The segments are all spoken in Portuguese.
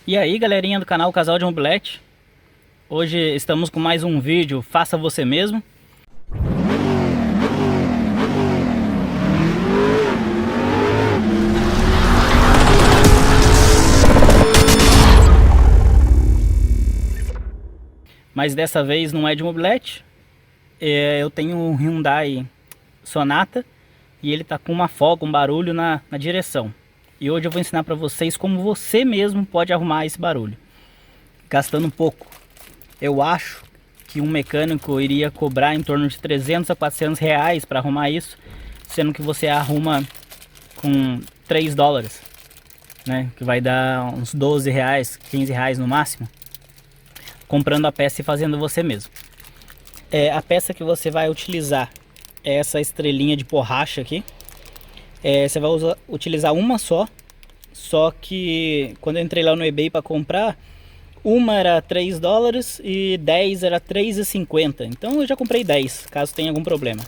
E aí, galerinha do canal Casal de Mobilete. Hoje estamos com mais um vídeo Faça Você Mesmo. Mas dessa vez não é de mobilete. Eu tenho um Hyundai Sonata e ele tá com uma folga, um barulho na direção. E hoje eu vou ensinar para vocês como você mesmo pode arrumar esse barulho, gastando pouco. Eu acho que um mecânico iria cobrar em torno de 300 a 400 reais para arrumar isso, sendo que você arruma com 3 dólares, né? Que vai dar uns 12 reais, 15 reais no máximo, comprando a peça e fazendo você mesmo. A peça que você vai utilizar é essa estrelinha de borracha aqui. Você vai utilizar uma só que quando eu entrei lá no eBay para comprar, uma era 3 dólares e 10 era 3,50. Então eu já comprei 10, caso tenha algum problema.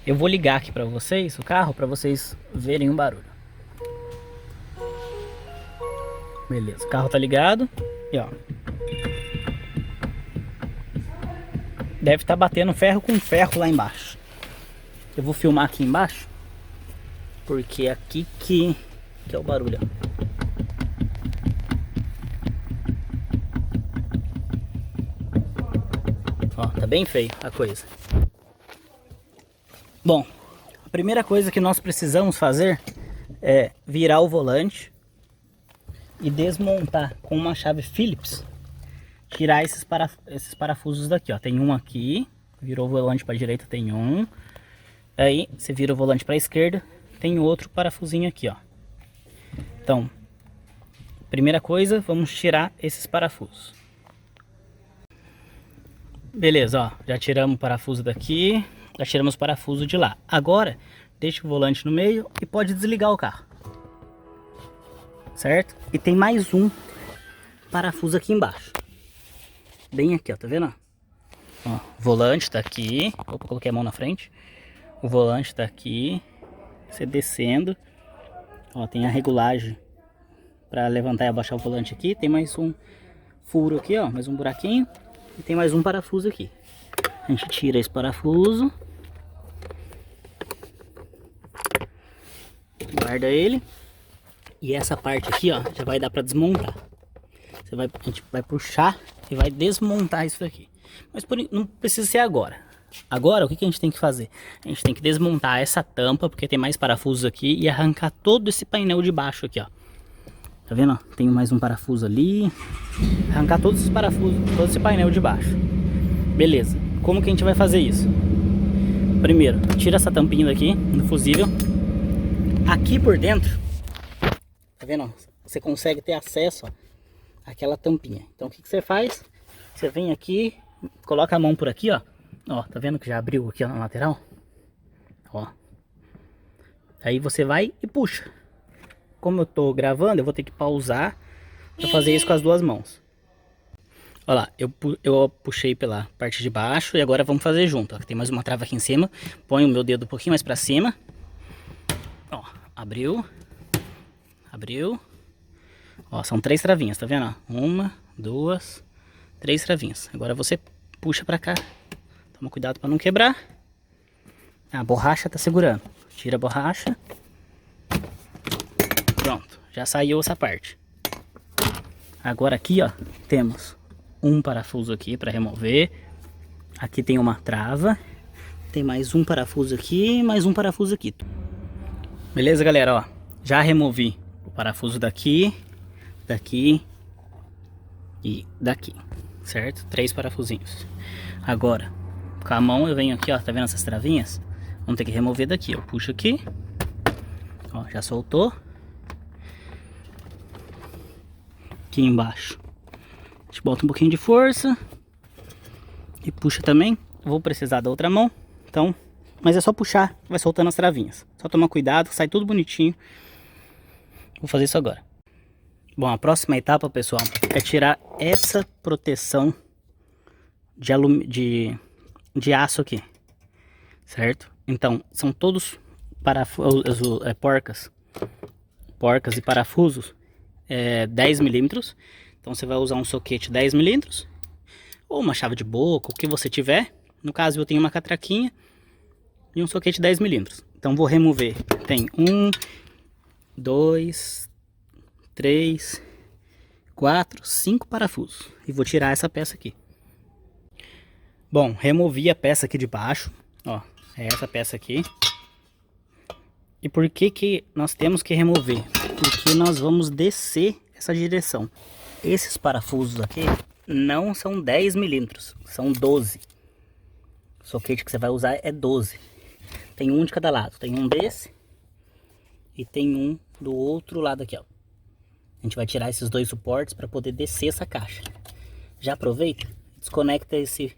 Eu vou ligar aqui para vocês o carro, para vocês verem o barulho. Beleza, o carro tá ligado. E ó, deve estar batendo ferro com ferro lá embaixo. Eu vou filmar aqui embaixo, porque é aqui que é o barulho, ó. Tá bem feio a coisa. Bom, a primeira coisa que nós precisamos fazer é virar o volante e desmontar com uma chave Phillips, tirar esses parafusos daqui, ó. Tem um aqui, virou o volante para a direita, tem um. Aí você vira o volante para a esquerda, tem outro parafusinho aqui, ó. Então, primeira coisa, vamos tirar esses parafusos. Beleza, ó, já tiramos o parafuso daqui, já tiramos o parafuso de lá. Agora, deixa o volante no meio e pode desligar o carro, certo? E tem mais um parafuso aqui embaixo, bem aqui, ó, tá vendo? Ó, o volante tá aqui. Opa, coloquei a mão na frente. O volante tá aqui. Você descendo, ó, tem a regulagem para levantar e abaixar o volante aqui. Tem mais um furo aqui, ó, mais um buraquinho. E tem mais um parafuso aqui. A gente tira esse parafuso, guarda ele. E essa parte aqui, ó, já vai dar para desmontar. A gente vai puxar e vai desmontar isso daqui. Mas não precisa ser agora. Agora, o que a gente tem que fazer? A gente tem que desmontar essa tampa, porque tem mais parafusos aqui, e arrancar todo esse painel de baixo aqui, ó. Tá vendo? Tem mais um parafuso ali. Arrancar todos os parafusos, todo esse painel de baixo. Beleza. Como que a gente vai fazer isso? Primeiro, tira essa tampinha daqui, do fusível. Aqui por dentro, tá vendo? Você consegue ter acesso, ó, àquela tampinha. Então o que você faz? Você vem aqui, coloca a mão por aqui, ó. Ó, tá vendo que já abriu aqui, ó, na lateral? Ó. Aí você vai e puxa. Como eu tô gravando, eu vou ter que pausar pra fazer isso com as duas mãos. Olha lá, eu puxei pela parte de baixo e agora vamos fazer junto, ó. Tem mais uma trava aqui em cima. Põe o meu dedo um pouquinho mais pra cima. Ó, abriu. Abriu. Ó, são 3 travinhas, tá vendo? Uma, duas, 3 travinhas. Agora você puxa pra cá. Toma cuidado para não quebrar. A borracha tá segurando. Tira a borracha. Pronto, já saiu essa parte. Agora aqui, ó, temos um parafuso aqui para remover. Aqui tem uma trava. Tem mais um parafuso aqui e mais um parafuso aqui. Beleza, galera, ó. Já removi o parafuso daqui, daqui e daqui, certo? 3 parafusinhos. Agora, com a mão eu venho aqui, ó, tá vendo essas travinhas? Vamos ter que remover daqui, eu puxo aqui, ó, já soltou. Aqui embaixo a gente bota um pouquinho de força e puxa também. Vou precisar da outra mão, então, mas é só puxar, vai soltando as travinhas. Só tomar cuidado, sai tudo bonitinho. Vou fazer isso agora. Bom, a próxima etapa, pessoal, é tirar essa proteção de aço aqui, certo? Então, são todos porcas e parafusos 10 milímetros. Então você vai usar um soquete 10 milímetros ou uma chave de boca, o que você tiver. No caso eu tenho uma catraquinha e um soquete 10 milímetros. Então vou remover. Tem 1, 2, 3, 4, 5 parafusos. E vou tirar essa peça aqui. Bom, removi a peça aqui de baixo. Ó, é essa peça aqui. E por que que nós temos que remover? Porque nós vamos descer essa direção. Esses parafusos aqui não são 10 milímetros, são 12. O soquete que você vai usar é 12. Tem um de cada lado. Tem um desse e tem um do outro lado aqui, ó. A gente vai tirar esses dois suportes para poder descer essa caixa. Já aproveita, desconecta esse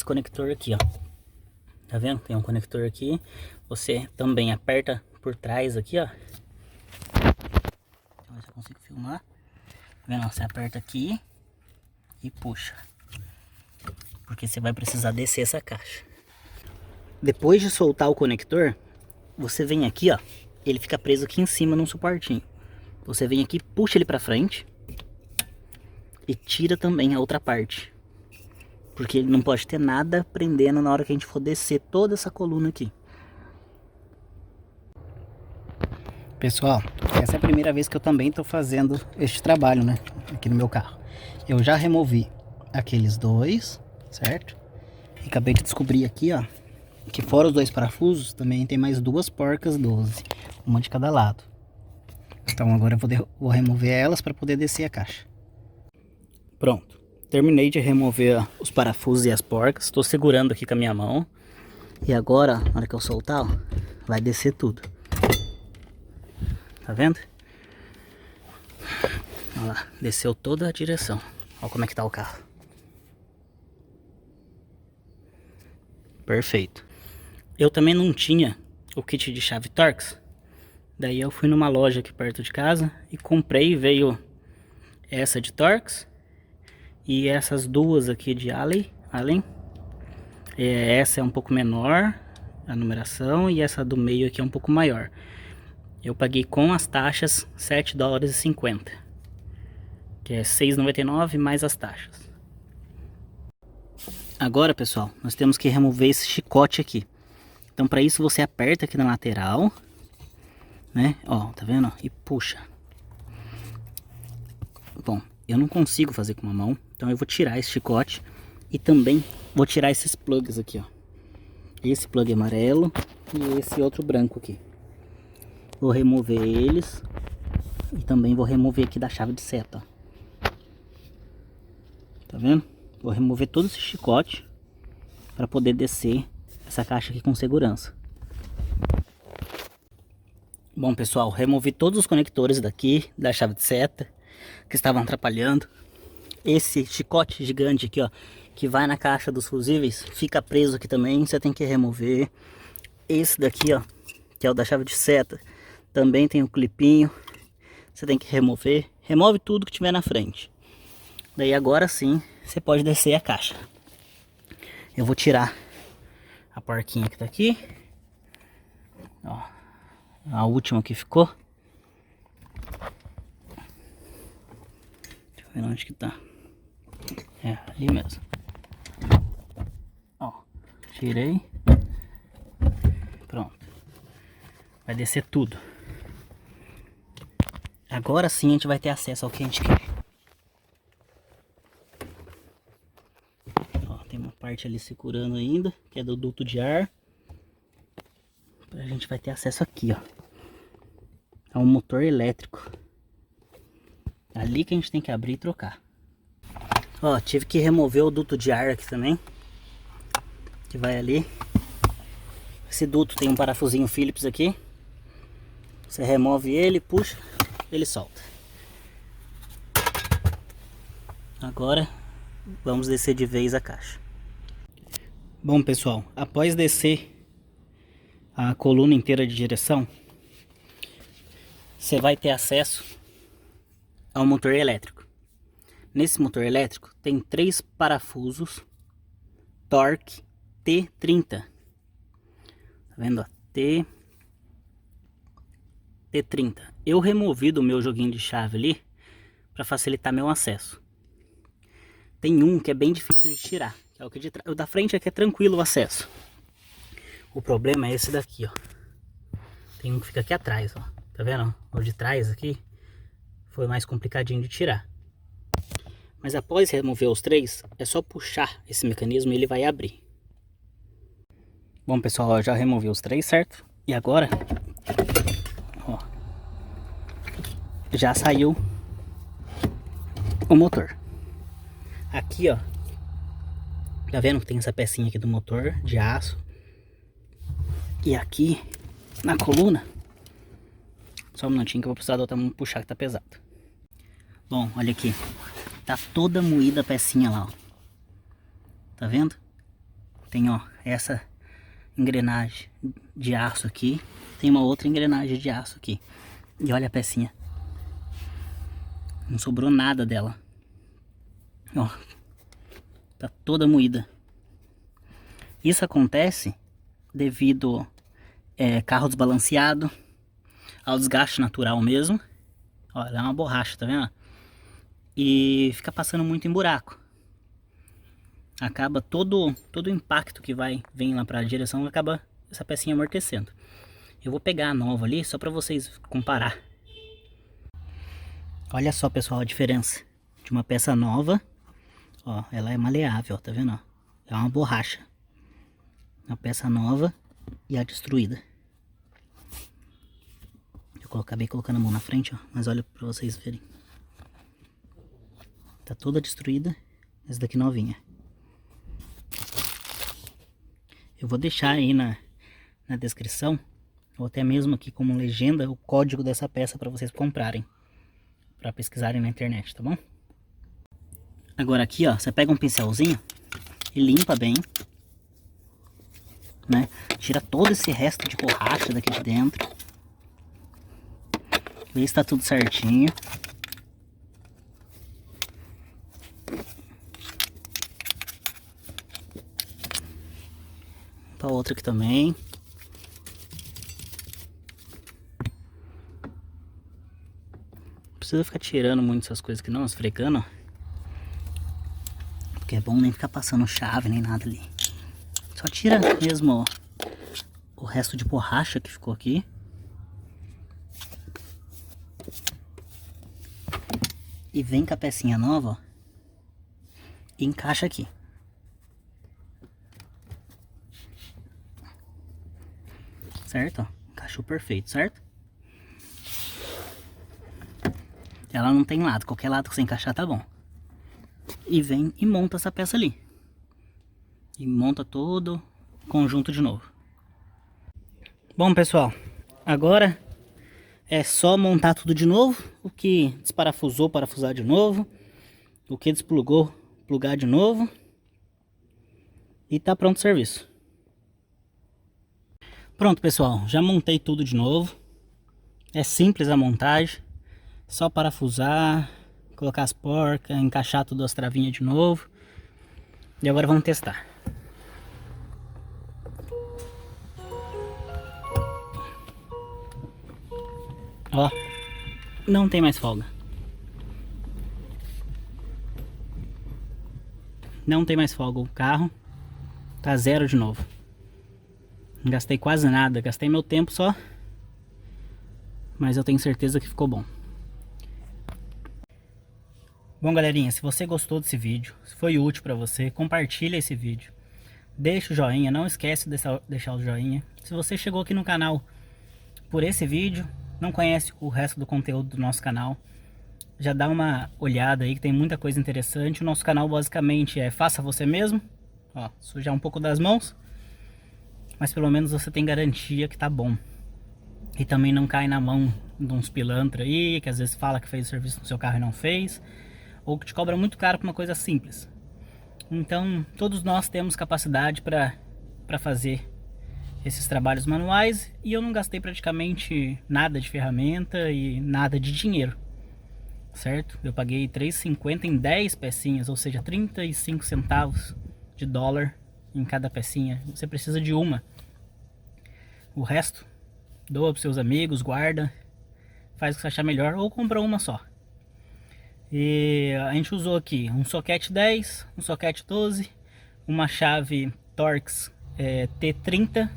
conector aqui, ó. Tá vendo? Tem um conector aqui. Você também aperta por trás aqui, ó. Deixa eu ver se eu consigo filmar. Tá vendo? Você aperta aqui e puxa. Porque você vai precisar descer essa caixa. Depois de soltar o conector, você vem aqui, ó. Ele fica preso aqui em cima num suportinho. Você vem aqui, puxa ele pra frente. E tira também a outra parte. Porque ele não pode ter nada prendendo na hora que a gente for descer toda essa coluna aqui. Pessoal, essa é a primeira vez que eu também estou fazendo este trabalho, né? Aqui no meu carro. Eu já removi aqueles dois, certo? E acabei de descobrir aqui, ó, que fora os dois parafusos, também tem mais duas porcas 12. Uma de cada lado. Então agora eu vou remover elas para poder descer a caixa. Pronto. Terminei de remover os parafusos e as porcas. Estou segurando aqui com a minha mão. E agora, na hora que eu soltar, ó, vai descer tudo. Tá vendo? Olha lá, desceu toda a direção. Olha como é que tá o carro. Perfeito. Eu também não tinha o kit de chave Torx. Daí eu fui numa loja aqui perto de casa e comprei. Veio essa de Torx e essas duas aqui de Allen. Essa é um pouco menor a numeração e essa do meio aqui é um pouco maior. Eu paguei com as taxas $7,50, que é R$6,99 mais as taxas. Agora, pessoal, nós temos que remover esse chicote aqui. Então, para isso você aperta aqui na lateral, né? Ó, tá vendo? E puxa. Bom, eu não consigo fazer com uma mão, então eu vou tirar esse chicote e também vou tirar esses plugs aqui, ó. Esse plug amarelo e esse outro branco aqui. Vou remover eles e também vou remover aqui da chave de seta, ó. Tá vendo? Vou remover todo esse chicote para poder descer essa caixa aqui com segurança. Bom, pessoal, removi todos os conectores daqui da chave de seta que estavam atrapalhando. Esse chicote gigante aqui, ó, que vai na caixa dos fusíveis, fica preso aqui também, você tem que remover. Esse daqui, ó, que é o da chave de seta, também tem um clipinho, você tem que remover. Remove tudo que tiver na frente. Daí agora sim, você pode descer a caixa. Eu vou tirar a porquinha que tá aqui. Ó, a última que ficou. Deixa eu ver onde que tá. É, ali mesmo. Ó, tirei. Pronto. Vai descer tudo. Agora sim a gente vai ter acesso ao que a gente quer. Ó, tem uma parte ali segurando ainda, que é do duto de ar. A gente vai ter acesso aqui, ó, a um motor elétrico. Ali que a gente tem que abrir e trocar. Ó, tive que remover o duto de ar aqui também, que vai ali. Esse duto tem um parafusinho Phillips aqui. Você remove ele, puxa, ele solta. Agora vamos descer de vez a caixa. Bom, pessoal, após descer a coluna inteira de direção, você vai ter acesso ao motor elétrico. Nesse motor elétrico tem 3 parafusos Torx T30. Tá vendo? T30. eu removi do meu joguinho de chave ali para facilitar meu acesso. Tem um que é bem difícil de tirar, que é o que o da frente aqui é tranquilo o acesso. O problema é esse daqui, ó. Tem um que fica aqui atrás, ó. Tá vendo? O de trás aqui foi mais complicadinho de tirar. Mas após remover os três, é só puxar esse mecanismo e ele vai abrir. Bom, pessoal, eu já removi os três, certo? E agora, ó, já saiu o motor. Aqui, ó, tá vendo que tem essa pecinha aqui do motor de aço. E aqui, na coluna, só um minutinho que eu vou precisar da outra mão puxar que tá pesado. Bom, olha aqui. Tá toda moída a pecinha lá, ó. Tá vendo? Tem, ó, essa engrenagem de aço aqui. Tem uma outra engrenagem de aço aqui. E olha a pecinha. Não sobrou nada dela. Ó. Tá toda moída. Isso acontece devido carro desbalanceado, ao desgaste natural mesmo. Ó, ela é uma borracha, tá vendo? E fica passando muito em buraco. Acaba todo o impacto que vem lá para a direção, acaba essa pecinha amortecendo. Eu vou pegar a nova ali só para vocês comparar. Olha só, pessoal, a diferença de uma peça nova. Ó, ela é maleável, tá vendo? Ó, é uma borracha. A peça nova e a destruída. Eu acabei colocando a mão na frente, ó, mas olha para vocês verem. Tá toda destruída, essa daqui novinha. Eu vou deixar aí na descrição, ou até mesmo aqui como legenda, o código dessa peça para vocês comprarem, para pesquisarem na internet, tá bom? Agora aqui, ó, você pega um pincelzinho e limpa bem, né? Tira todo esse resto de borracha daqui de dentro. Vê se tá tudo certinho. Pra outra aqui também. Não precisa ficar tirando muito essas coisas aqui não, esfregando. Porque é bom nem ficar passando chave nem nada ali. Só tira mesmo o resto de borracha que ficou aqui. E vem com a pecinha nova, ó, e encaixa aqui. Certo? Ó, encaixou perfeito, certo? Ela não tem lado, qualquer lado que você encaixar tá bom. E vem e monta essa peça ali. E monta todo o conjunto de novo. Bom, pessoal, agora é só montar tudo de novo. O que desparafusou, parafusar de novo. O que desplugou, plugar de novo. E tá pronto o serviço. Pronto, pessoal, já montei tudo de novo. É simples a montagem. Só parafusar, colocar as porcas, encaixar tudo as travinhas de novo. E agora vamos testar. Ó, não tem mais folga. Não tem mais folga. O carro tá zero de novo. Não gastei quase nada. Gastei meu tempo só. Mas eu tenho certeza que ficou bom. Bom, galerinha, se você gostou desse vídeo, se foi útil pra você, compartilha esse vídeo. Deixa o joinha, não esquece de deixar o joinha. Se você chegou aqui no canal por esse vídeo, não conhece o resto do conteúdo do nosso canal, já dá uma olhada aí que tem muita coisa interessante. O nosso canal basicamente é faça você mesmo. Ó, sujar um pouco das mãos, mas pelo menos você tem garantia que tá bom. E também não cai na mão de uns pilantra aí, que às vezes fala que fez o serviço no seu carro e não fez, ou que te cobra muito caro por uma coisa simples. Então, todos nós temos capacidade para fazer esses trabalhos manuais, e eu não gastei praticamente nada de ferramenta e nada de dinheiro, certo? Eu paguei R$3,50 em 10 pecinhas, ou seja, 35 centavos de dólar em cada pecinha. Você precisa de uma. O resto, doa para seus amigos, guarda, faz o que você achar melhor, ou compra uma só. E a gente usou aqui um soquete 10, um soquete 12, uma chave Torx T30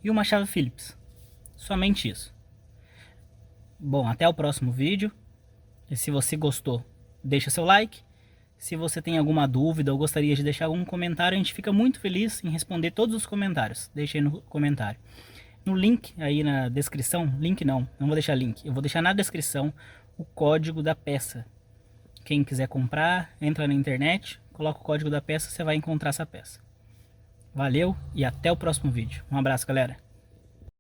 e uma chave Phillips. Somente isso. Bom, até o próximo vídeo. E se você gostou, deixa seu like. Se você tem alguma dúvida ou gostaria de deixar algum comentário, a gente fica muito feliz em responder todos os comentários. Deixa aí no comentário. No link aí na descrição, link não vou deixar link. Eu vou deixar na descrição o código da peça. Quem quiser comprar, entra na internet, coloca o código da peça, você vai encontrar essa peça. Valeu e até o próximo vídeo. Um abraço, galera.